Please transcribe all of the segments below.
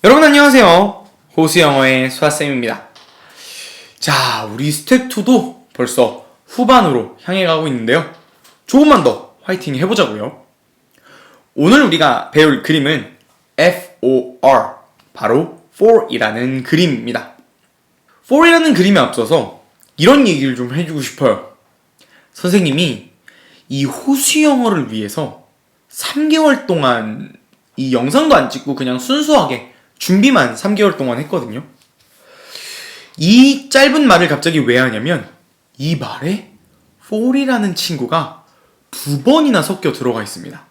여러분 안녕하세요. 호수영어의 수아쌤입니다. 자, 우리 스텝 2도 벌써 후반으로 향해 가고 있는데요. 조금만 더 화이팅 해보자고요. 오늘 우리가 배울 그림은 FOR, 바로 for이라는 그림입니다. for이라는 그림에 앞서서 이런 얘기를 좀 해주고 싶어요. 선생님이 이 호수영어를 위해서 3개월 동안 이 영상도 안 찍고 그냥 순수하게 준비만 3개월 동안 했거든요. 이 짧은 말을 갑자기 왜 하냐면 이 말에 for이라는 친구가 2번이나 섞여 들어가 있습니다.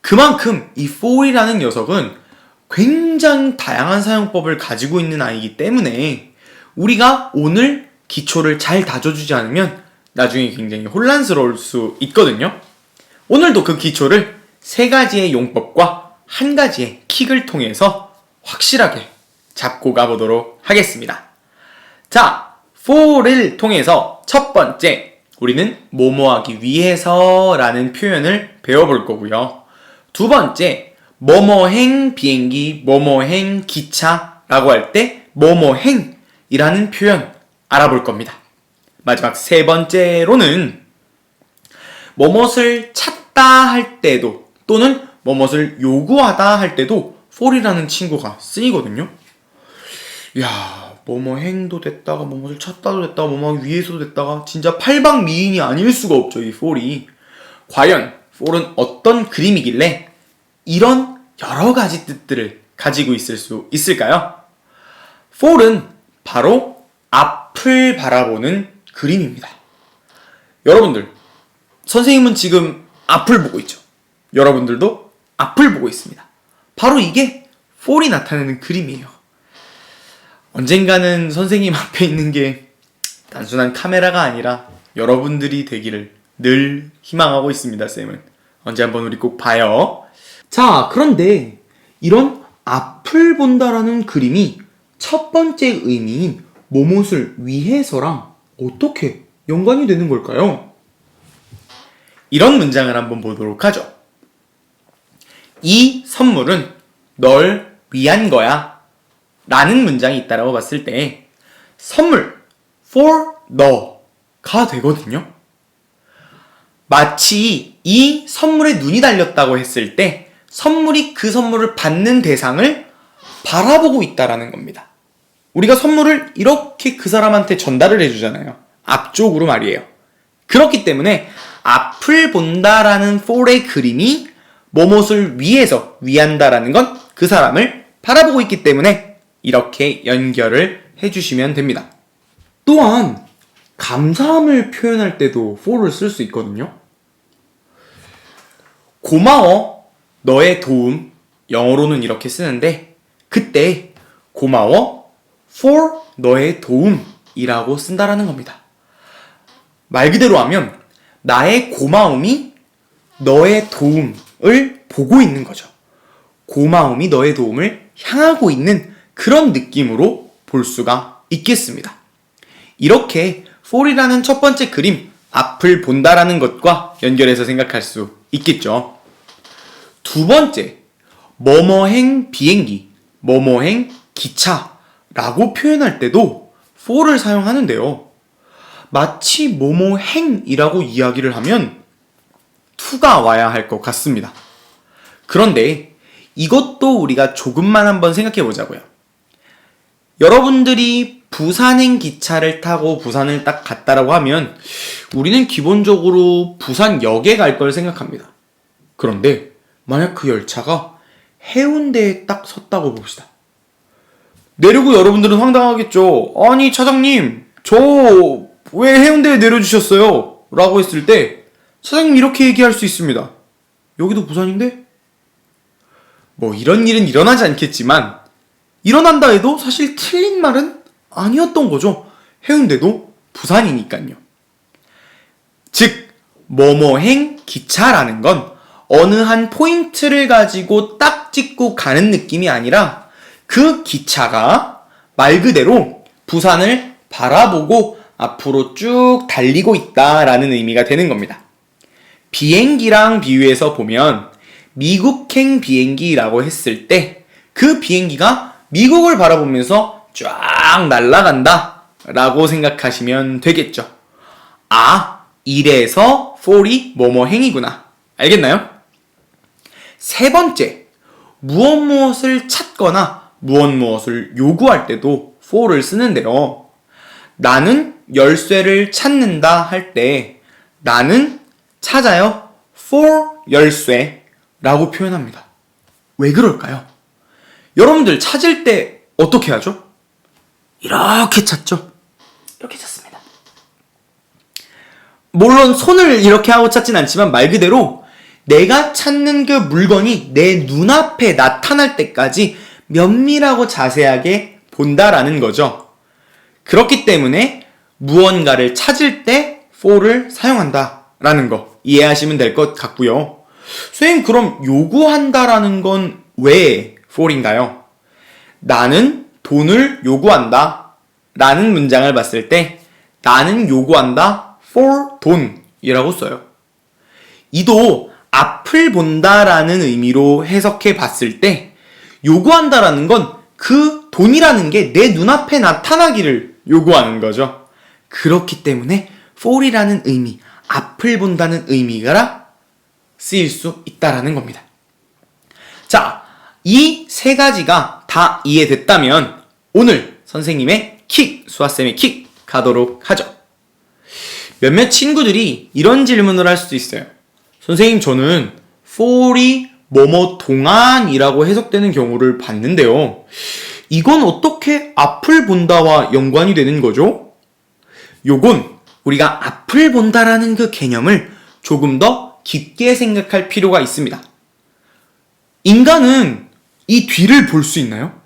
그만큼 이 for이라는 녀석은 굉장히 다양한 사용법을 가지고 있는 아이이기 때문에 우리가 오늘 기초를 잘 다져주지 않으면 나중에 굉장히 혼란스러울 수 있거든요. 오늘도 그 기초를 3가지의 용법과 1가지의 킥을 통해서 확실하게 잡고 가보도록 하겠습니다. 자, for를 통해서 첫 번째, 우리는 뭐뭐하기 위해서 라는 표현을 배워볼 거고요. 두 번째, 뭐뭐행 비행기, 뭐뭐행 기차 라고 할 때 뭐뭐행 이라는 표현 알아볼 겁니다. 마지막 3번째로는 뭐뭇을 찾다 할 때도 또는 뭐뭇을 요구하다 할 때도 for이라는 친구가 쓰이거든요. 야, 뭐뭐행도 됐다가 뭐뭇을 찾다도 됐다가 뭐뭐 위해서도 됐다가 진짜 팔방미인이 아닐 수가 없죠, 이 for이. 과연 for은 어떤 그림이길래 이런 여러 가지 뜻들을 가지고 있을 수 있을까요? for은 바로 앞을 바라보는 그림입니다. 여러분들, 선생님은 지금 앞을 보고 있죠. 여러분들도 앞을 보고 있습니다. 바로 이게 for이 나타내는 그림이에요. 언젠가는 선생님 앞에 있는 게 단순한 카메라가 아니라 여러분들이 되기를 늘 희망하고 있습니다, 쌤은. 언제 한번 우리 꼭 봐요. 자, 그런데 이런 앞을 본다라는 그림이 첫 번째 의미인 뭐뭇을 위해서랑 어떻게 연관이 되는 걸까요? 이런 문장을 한번 보도록 하죠. 이 선물은 널 위한 거야 라는 문장이 있다라고 봤을 때 선물, for 너가 되거든요. 마치 이 선물에 눈이 달렸다고 했을 때 선물이 그 선물을 받는 대상을 바라보고 있다라는 겁니다. 우리가 선물을 이렇게 그 사람한테 전달을 해주잖아요. 앞쪽으로 말이에요. 그렇기 때문에 앞을 본다라는 for의 그림이 뭐뭇을 위해서 위한다라는 건 그 사람을 바라보고 있기 때문에 이렇게 연결을 해주시면 됩니다. 또한 감사함을 표현할 때도 for를 쓸 수 있거든요. 고마워, 너의 도움, 영어로는 이렇게 쓰는데 그때 고마워, for 너의 도움이라고 쓴다라는 겁니다. 말 그대로 하면 나의 고마움이 너의 도움을 보고 있는 거죠. 고마움이 너의 도움을 향하고 있는 그런 느낌으로 볼 수가 있겠습니다. 이렇게 for이라는 첫 번째 그림, 앞을 본다라는 것과 연결해서 생각할 수 있겠죠. 두 번째, 뭐뭐행 비행기, 뭐뭐행 기차라고 표현할 때도 for를 사용하는데요. 마치 뭐뭐행이라고 이야기를 하면 to가 와야 할 것 같습니다. 그런데 이것도 우리가 조금만 한번 생각해 보자고요. 여러분들이 부산행 기차를 타고 부산을 딱 갔다라고 하면 우리는 기본적으로 부산역에 갈 걸 생각합니다. 그런데 만약 그 열차가 해운대에 딱 섰다고 봅시다. 내리고 여러분들은 황당하겠죠. 아니 차장님, 저 왜 해운대에 내려주셨어요? 라고 했을 때 차장님 이렇게 얘기할 수 있습니다. 여기도 부산인데? 뭐 이런 일은 일어나지 않겠지만 일어난다 해도 사실 틀린 말은 아니었던 거죠. 해운대도 부산이니까요. 즉 뭐뭐행 기차라는 건 어느 한 포인트를 가지고 딱 찍고 가는 느낌이 아니라 그 기차가 말 그대로 부산을 바라보고 앞으로 쭉 달리고 있다라는 의미가 되는 겁니다. 비행기랑 비유해서 보면 미국행 비행기라고 했을 때 그 비행기가 미국을 바라보면서 쫙 날아간다 라고 생각하시면 되겠죠. 아, 이래서 for이 뭐뭐 행이구나. 알겠나요? 세 번째, 무엇을 찾거나 무엇을 요구할 때도 for를 쓰는데요. 나는 열쇠를 찾는다 할 때 나는 찾아요 for 열쇠라고 표현합니다. 왜 그럴까요? 여러분들 찾을 때 어떻게 하죠? 이렇게 찾죠? 이렇게 찾습니다. 물론 손을 이렇게 하고 찾진 않지만 말 그대로 내가 찾는 그 물건이 내 눈앞에 나타날 때까지 면밀하고 자세하게 본다라는 거죠. 그렇기 때문에 무언가를 찾을 때 for를 사용한다라는 거 이해하시면 될 것 같고요. 선생님, 그럼 요구한다라는 건 왜 for인가요? 나는 돈을 요구한다 라는 문장을 봤을 때 나는 요구한다 for 돈이라고 써요. 이도 앞을 본다라는 의미로 해석해 봤을 때 요구한다라는 건 그 돈이라는 게 내 눈앞에 나타나기를 요구하는 거죠. 그렇기 때문에 for이라는 의미, 앞을 본다는 의미가 쓰일 수 있다라는 겁니다. 자, 이 세 가지가 다 이해됐다면 오늘 선생님의 킥, 수아쌤의 킥 가도록 하죠. 몇몇 친구들이 이런 질문을 할 수도 있어요. 선생님, 저는 for이 뭐뭐 동안이라고 해석되는 경우를 봤는데요. 이건 어떻게 앞을 본다와 연관이 되는 거죠? 요건 우리가 앞을 본다라는 그 개념을 조금 더 깊게 생각할 필요가 있습니다. 인간은 이 뒤를 볼 수 있나요?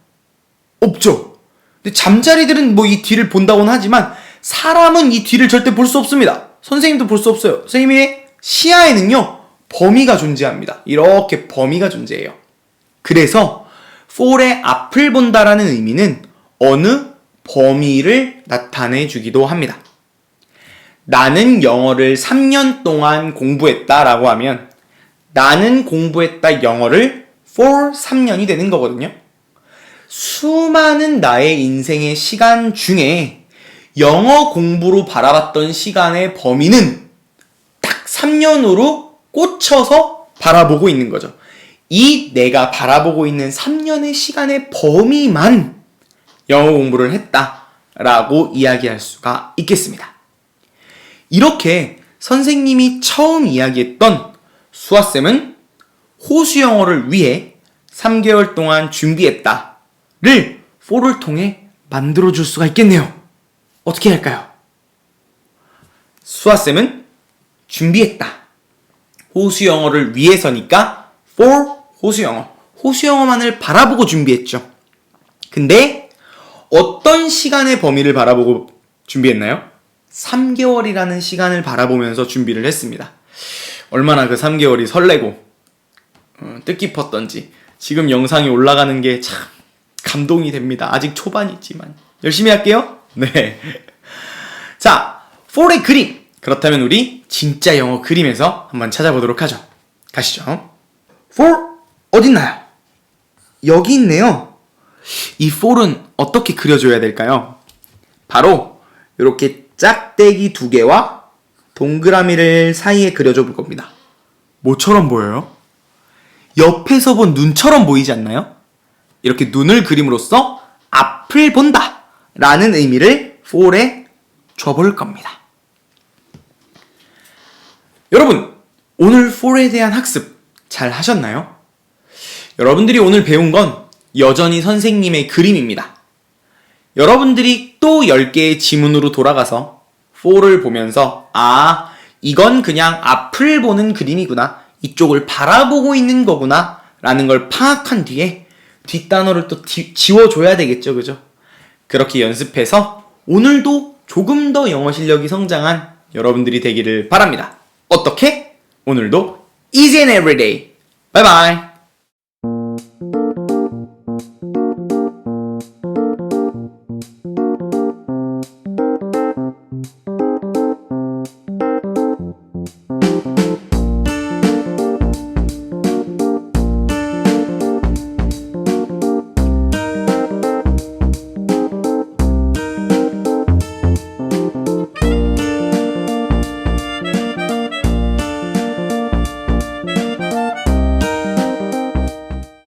없죠. 근데 잠자리들은 뭐 이 뒤를 본다고는 하지만 사람은 이 뒤를 절대 볼 수 없습니다. 선생님도 볼 수 없어요. 선생님의 시야에는요, 범위가 존재합니다. 이렇게 범위가 존재해요. 그래서 for의 앞을 본다라는 의미는 어느 범위를 나타내 주기도 합니다. 나는 영어를 3년 동안 공부했다라고 하면 나는 공부했다 영어를 for 3년이 되는 거거든요. 수많은 나의 인생의 시간 중에 영어 공부로 바라봤던 시간의 범위는 딱 3년으로 꽂혀서 바라보고 있는 거죠. 이 내가 바라보고 있는 3년의 시간의 범위만 영어 공부를 했다라고 이야기할 수가 있겠습니다. 이렇게 선생님이 처음 이야기했던 수아쌤은 호수 영어를 위해 3개월 동안 준비했다를 for를 통해 만들어줄 수가 있겠네요. 어떻게 할까요? 수아쌤은 준비했다. 호수 영어를 위해서니까 for 호수 영어. 호수 영어만을 바라보고 준비했죠. 근데 어떤 시간의 범위를 바라보고 준비했나요? 3개월이라는 시간을 바라보면서 준비를 했습니다. 얼마나 그 3개월이 설레고 뜻깊었던지 지금 영상이 올라가는 게 참 감동이 됩니다. 아직 초반이지만 열심히 할게요. 네. 자, for의 그림. 그렇다면 우리 진짜 영어 그림에서 한번 찾아보도록 하죠. 가시죠. for 어딨나요? 여기 있네요. 이 for은 어떻게 그려줘야 될까요? 바로 이렇게 짝대기 2개와 동그라미를 사이에 그려줘 볼 겁니다. 뭐처럼 보여요? 옆에서 본 눈처럼 보이지 않나요? 이렇게 눈을 그림으로써 앞을 본다 라는 의미를 for에 줘볼 겁니다. 여러분, 오늘 for에 대한 학습 잘 하셨나요? 여러분들이 오늘 배운 건 여전히 선생님의 그림입니다. 여러분들이 또 10개의 지문으로 돌아가서 for를 보면서 아, 이건 그냥 앞을 보는 그림이구나, 이쪽을 바라보고 있는 거구나 라는 걸 파악한 뒤에 뒷단어를 또 지워줘야 되겠죠, 그죠? 그렇게 연습해서 오늘도 조금 더 영어 실력이 성장한 여러분들이 되기를 바랍니다. 어떻게? 오늘도 easy and everyday. 바이바이.